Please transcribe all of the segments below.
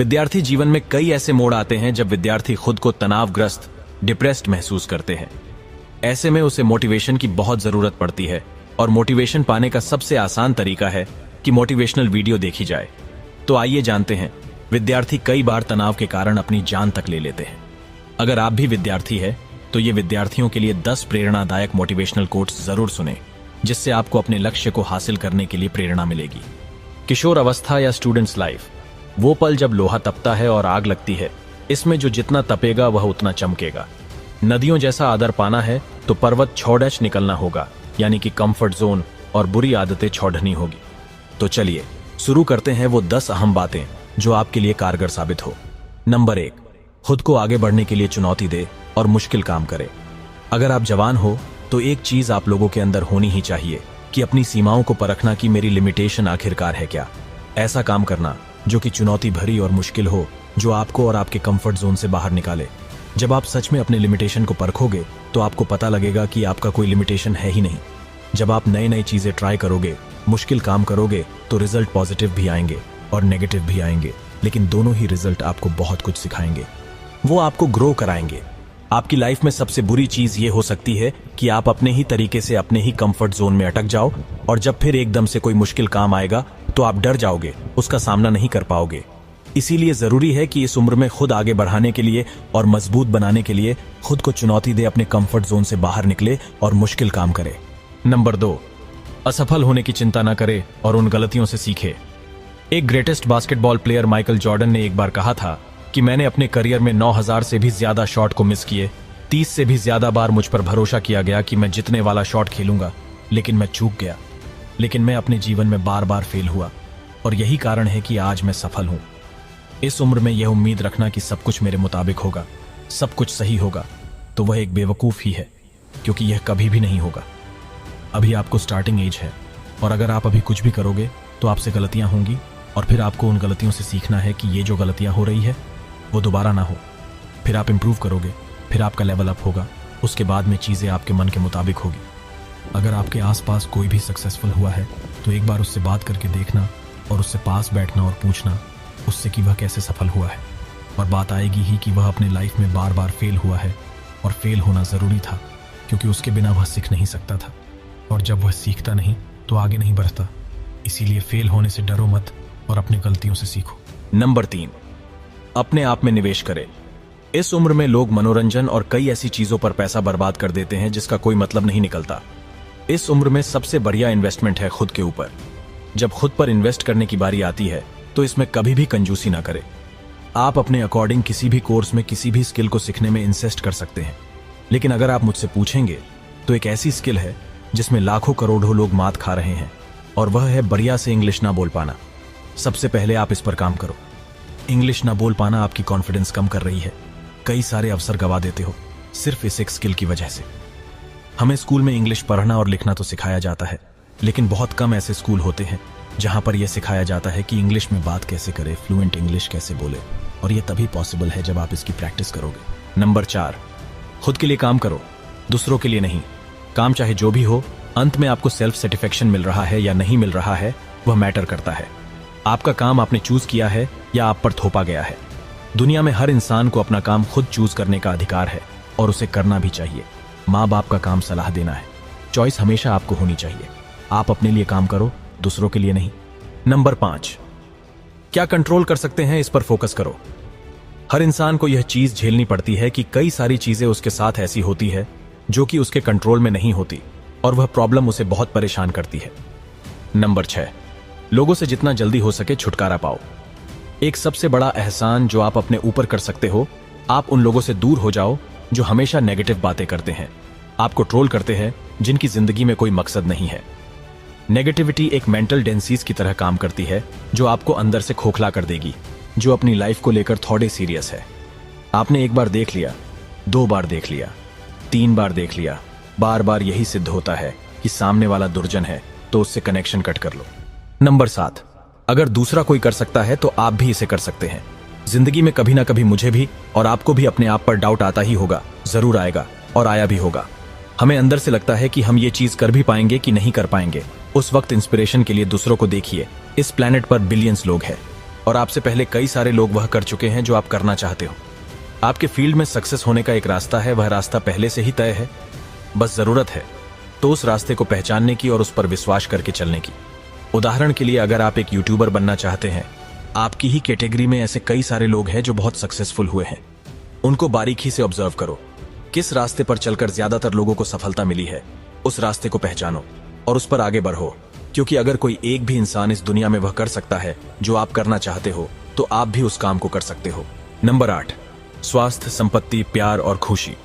विद्यार्थी जीवन में कई ऐसे मोड़ आते हैं जब विद्यार्थी खुद को तनावग्रस्त, डिप्रेस्ड महसूस करते हैं। ऐसे में उसे मोटिवेशन की बहुत जरूरत पड़ती है और मोटिवेशन पाने का सबसे आसान तरीका है कि मोटिवेशनल वीडियो देखी जाए। तो आइए जानते हैं, विद्यार्थी कई बार तनाव के कारण अपनी जान तक ले लेते हैं। अगर आप भी विद्यार्थी है तो ये विद्यार्थियों के लिए 10 प्रेरणादायक मोटिवेशनल कोट्स जरूर सुने, जिससे आपको अपने लक्ष्य को हासिल करने के लिए प्रेरणा मिलेगी। किशोर अवस्था या स्टूडेंट्स लाइफ, वो पल जब लोहा तपता है और आग लगती है। इसमें जो जितना तपेगा वह उतना चमकेगा। नदियों जैसा आदर पाना है तो पर्वत छोड़ निकलना होगा, यानी कि कंफर्ट जोन और बुरी आदतें छोड़नी होगी। तो चलिए शुरू करते हैं वो 10 अहम बातें जो आपके लिए कारगर साबित हो। नंबर 1, खुद को आगे बढ़ने के लिए चुनौती दे और मुश्किल काम करे। अगर आप जवान हो तो एक चीज आप लोगों के अंदर होनी ही चाहिए कि अपनी सीमाओं को परखना कि मेरी लिमिटेशन आखिरकार है क्या। ऐसा काम करना जो कि चुनौती भरी और मुश्किल हो, जो आपको और आपके कंफर्ट जोन से बाहर निकाले। जब आप सच में अपने लिमिटेशन को परखोगे तो आपको पता लगेगा कि आपका कोई लिमिटेशन है ही नहीं। जब आप नई नई चीजें ट्राई करोगे, मुश्किल काम करोगे, तो रिजल्ट पॉजिटिव भी आएंगे और नेगेटिव भी आएंगे, लेकिन दोनों ही रिजल्ट आपको बहुत कुछ सिखाएंगे। वो आपको ग्रो कराएंगे। आपकी लाइफ में सबसे बुरी चीज ये हो सकती है कि आप अपने ही तरीके से अपने ही कंफर्ट जोन में अटक जाओ और जब फिर एकदम से कोई मुश्किल काम आएगा तो आप डर जाओगे, उसका सामना नहीं कर पाओगे। इसीलिए जरूरी है कि इस उम्र में खुद आगे बढ़ाने के लिए और मजबूत बनाने के लिए खुद को चुनौती दे, अपने कंफर्ट जोन से बाहर निकले और मुश्किल काम करे। नंबर 2, असफल होने की चिंता न करे और उन गलतियों से सीखे। एक greatest basketball player Michael Jordan ने एक बार कहा था कि मैंने अपने करियर में 9000 से भी ज्यादा शॉट को मिस किए। 30 से भी ज्यादा बार मुझ पर भरोसा किया गया कि मैं जितने वाला शॉट खेलूंगा, लेकिन मैं चूक गया। लेकिन मैं अपने जीवन में बार बार फेल हुआ और यही कारण है कि आज मैं सफल हूं। इस उम्र में यह उम्मीद रखना कि सब कुछ मेरे मुताबिक होगा, सब कुछ सही होगा, तो वह एक बेवकूफ ही है, क्योंकि यह कभी भी नहीं होगा। अभी आपको स्टार्टिंग एज है और अगर आप अभी कुछ भी करोगे तो आपसे गलतियां होंगी और फिर आपको उन गलतियों से सीखना है कि ये जो गलतियां हो रही है वो दोबारा ना हो। फिर आप इंप्रूव करोगे, फिर आपका लेवल अप होगा, उसके बाद में चीजें आपके मन के मुताबिक होगी। अगर आपके आसपास कोई भी सक्सेसफुल हुआ है तो एक बार उससे बात करके देखना और उससे पास बैठना और पूछना उससे कि वह कैसे सफल हुआ है, और बात आएगी ही कि वह अपने लाइफ में बार बार फेल हुआ है और फेल होना जरूरी था, क्योंकि उसके बिना वह सीख नहीं सकता था, और जब वह सीखता नहीं तो आगे नहीं बढ़ता। इसीलिए फेल होने से डरो मत और अपनी गलतियों से सीखो। नंबर 3, अपने आप में निवेश करें। इस उम्र में लोग मनोरंजन और कई ऐसी चीजों पर पैसा बर्बाद कर देते हैं जिसका कोई मतलब नहीं निकलता। इस उम्र में सबसे बढ़िया इन्वेस्टमेंट है खुद के ऊपर। जब खुद पर इन्वेस्ट करने की बारी आती है तो इसमें कभी भी कंजूसी ना करें। आप अपने अकॉर्डिंग किसी भी कोर्स में किसी भी स्किल को सीखने में इन्वेस्ट कर सकते हैं, लेकिन अगर आप मुझसे पूछेंगे तो एक ऐसी स्किल है जिसमें लाखों करोड़ों लोग मात खा रहे हैं, और वह है बढ़िया से इंग्लिश ना बोल पाना। सबसे पहले आप इस पर काम करो। इंग्लिश ना बोल पाना आपकी कॉन्फिडेंस कम कर रही है। कई सारे अवसर गवा देते हो सिर्फ इस एक स्किल की वजह से। हमें स्कूल में इंग्लिश पढ़ना और लिखना तो सिखाया जाता है, लेकिन बहुत कम ऐसे स्कूल होते हैं जहां पर यह सिखाया जाता है कि इंग्लिश में बात कैसे करें, फ्लुएंट इंग्लिश कैसे बोले, और यह तभी पॉसिबल है जब आप इसकी प्रैक्टिस करोगे। नंबर 4, खुद के लिए काम करो, दूसरों के लिए नहीं। काम चाहे जो भी हो, अंत में आपको सेल्फ सेटिस्फैक्शन मिल रहा है या नहीं मिल रहा है, वह मैटर करता है। आपका काम आपने चूज किया है या आप पर थोपा गया है। दुनिया में हर इंसान को अपना काम खुद चूज करने का अधिकार है और उसे करना भी चाहिए। माँ बाप का काम सलाह देना है, चॉइस हमेशा आपको होनी चाहिए। आप अपने लिए काम करो, दूसरों के लिए नहीं। नंबर 5, क्या कंट्रोल कर सकते हैं इस पर फोकस करो। हर इंसान को यह चीज झेलनी पड़ती है कि कई सारी चीजें उसके साथ ऐसी होती है जो कि उसके कंट्रोल में नहीं होती, और वह प्रॉब्लम उसे बहुत परेशान करती है। नंबर 6, लोगों से जितना जल्दी हो सके छुटकारा पाओ। एक सबसे बड़ा एहसान जो आप अपने ऊपर कर सकते हो, आप उन लोगों से दूर हो जाओ जो हमेशा नेगेटिव बातें करते हैं, आपको ट्रोल करते हैं, जिनकी जिंदगी में कोई मकसद नहीं है। नेगेटिविटी एक मेंटल डिसीज की तरह काम करती है जो आपको अंदर से खोखला कर देगी, जो अपनी लाइफ को लेकर थोड़े सीरियस है। आपने एक बार देख लिया, 2 बार देख लिया, 3 बार देख लिया, बार बार यही सिद्ध होता है कि सामने वाला दुर्जन है, तो उससे कनेक्शन कट कर लो। नंबर 7, अगर दूसरा कोई कर सकता है तो आप भी इसे कर सकते हैं। जिंदगी में कभी ना कभी मुझे भी और आपको भी अपने आप पर डाउट आता ही होगा, जरूर आएगा और आया भी होगा। हमें अंदर से लगता है कि हम ये चीज कर भी पाएंगे कि नहीं कर पाएंगे। उस वक्त इंस्पिरेशन के लिए दूसरों को देखिए। इस प्लेनेट पर बिलियंस लोग हैं, और आपसे पहले कई सारे लोग वह कर चुके हैं जो आप करना चाहते हो। आपके फील्ड में सक्सेस होने का एक रास्ता है, वह रास्ता पहले से ही तय है, बस जरूरत है तो उस रास्ते को पहचानने की और उस पर विश्वास करके चलने की। उदाहरण के लिए, अगर आप एक यूट्यूबर बनना चाहते हैं, आपकी ही कैटेगरी में ऐसे कई सारे लोग हैं जो बहुत सक्सेसफुल हुए हैं। उनको बारीकी से ऑब्जर्व करो, किस रास्ते पर चलकर ज्यादातर लोगों को सफलता मिली है, उस रास्ते को पहचानो और उस पर आगे बढ़ो। क्योंकि अगर कोई एक भी इंसान इस दुनिया में वह कर सकता है जो आप करना चाहते हो, तो आप भी उस काम को कर सकते हो। नंबर 8, स्वास्थ्य, संपत्ति, प्यार और खुशी।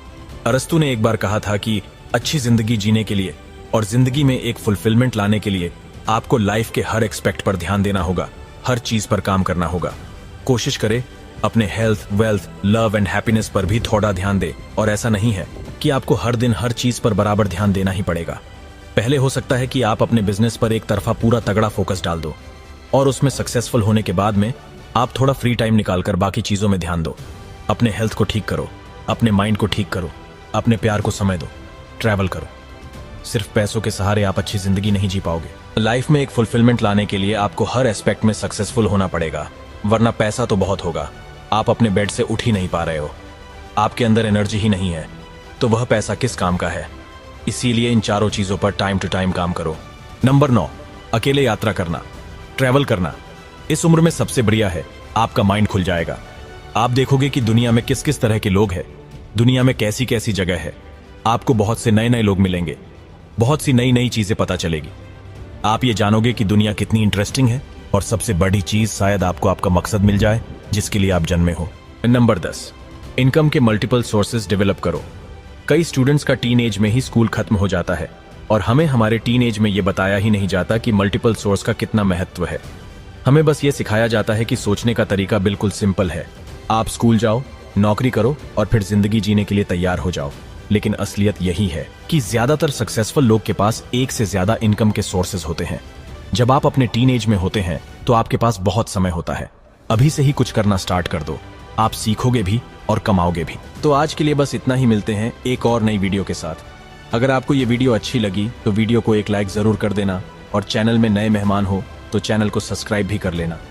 अरस्तु ने एक बार कहा था कि अच्छी जिंदगी जीने के लिए और जिंदगी में एक फुलफिलमेंट लाने के लिए आपको लाइफ के हर एक्सपेक्ट पर ध्यान देना होगा, हर चीज पर काम करना होगा। कोशिश करें अपने health, wealth, love and happiness पर भी थोड़ा ध्यान दे। और ऐसा नहीं है कि आपको हर दिन हर चीज पर बराबर ध्यान देना ही पड़ेगा। पहले हो सकता है कि आप अपने बिजनेस पर एक तरफा पूरा तगड़ा फोकस डाल दो और उसमें सक्सेसफुल होने के बाद में आप थोड़ा फ्री टाइम निकालकर बाकी चीजों में ध्यान दो। अपने हेल्थ को ठीक करो, अपने माइंड को ठीक करो, अपने प्यार को समय दो, ट्रैवल करो। सिर्फ पैसों के सहारे आप अच्छी जिंदगी नहीं जी पाओगे। लाइफ में एक फुलफिलमेंट लाने के लिए आपको हर एस्पेक्ट में सक्सेसफुल होना पड़ेगा, वरना पैसा तो बहुत होगा, आप अपने बेड से उठ ही नहीं पा रहे हो, आपके अंदर एनर्जी ही नहीं है, तो वह पैसा किस काम का है। इसीलिए इन चारों चीजों पर टाइम टू टाइम काम करो। नंबर 9, अकेले यात्रा करना, ट्रैवल करना। इस उम्र में सबसे बढ़िया है, आपका माइंड खुल जाएगा। आप देखोगे कि दुनिया में किस किस तरह के लोग हैं, दुनिया में कैसी कैसी जगह है। आपको बहुत से नए नए लोग मिलेंगे, बहुत सी नई नई चीजें पता चलेगी। आप ये जानोगे कि दुनिया कितनी इंटरेस्टिंग है, और सबसे बड़ी चीज, शायद आपको आपका मकसद मिल जाए जिसके लिए आप जन्मे हो। नंबर 10, इनकम के मल्टीपल सोर्सेज डेवलप करो। कई स्टूडेंट्स का टीन एज में ही स्कूल खत्म हो जाता है और हमें हमारे टीन एज में यह बताया ही नहीं जाता कि मल्टीपल सोर्स का कितना महत्व है। हमें बस ये सिखाया जाता है कि सोचने का तरीका बिल्कुल सिंपल है, आप स्कूल जाओ, नौकरी करो और फिर जिंदगी जीने के लिए तैयार हो जाओ। लेकिन असलियत यही है कि ज्यादातर सक्सेसफुल लोग के पास एक से ज्यादा इनकम के सोर्सेज होते हैं। जब आप अपने टीन एज में होते हैं तो आपके पास बहुत समय होता है, अभी से ही कुछ करना स्टार्ट कर दो, आप सीखोगे भी और कमाओगे भी। तो आज के लिए बस इतना ही, मिलते हैं एक और नई वीडियो के साथ। अगर आपको ये वीडियो अच्छी लगी तो वीडियो को एक लाइक जरूर कर देना और चैनल में नए मेहमान हो तो चैनल को सब्सक्राइब भी कर लेना।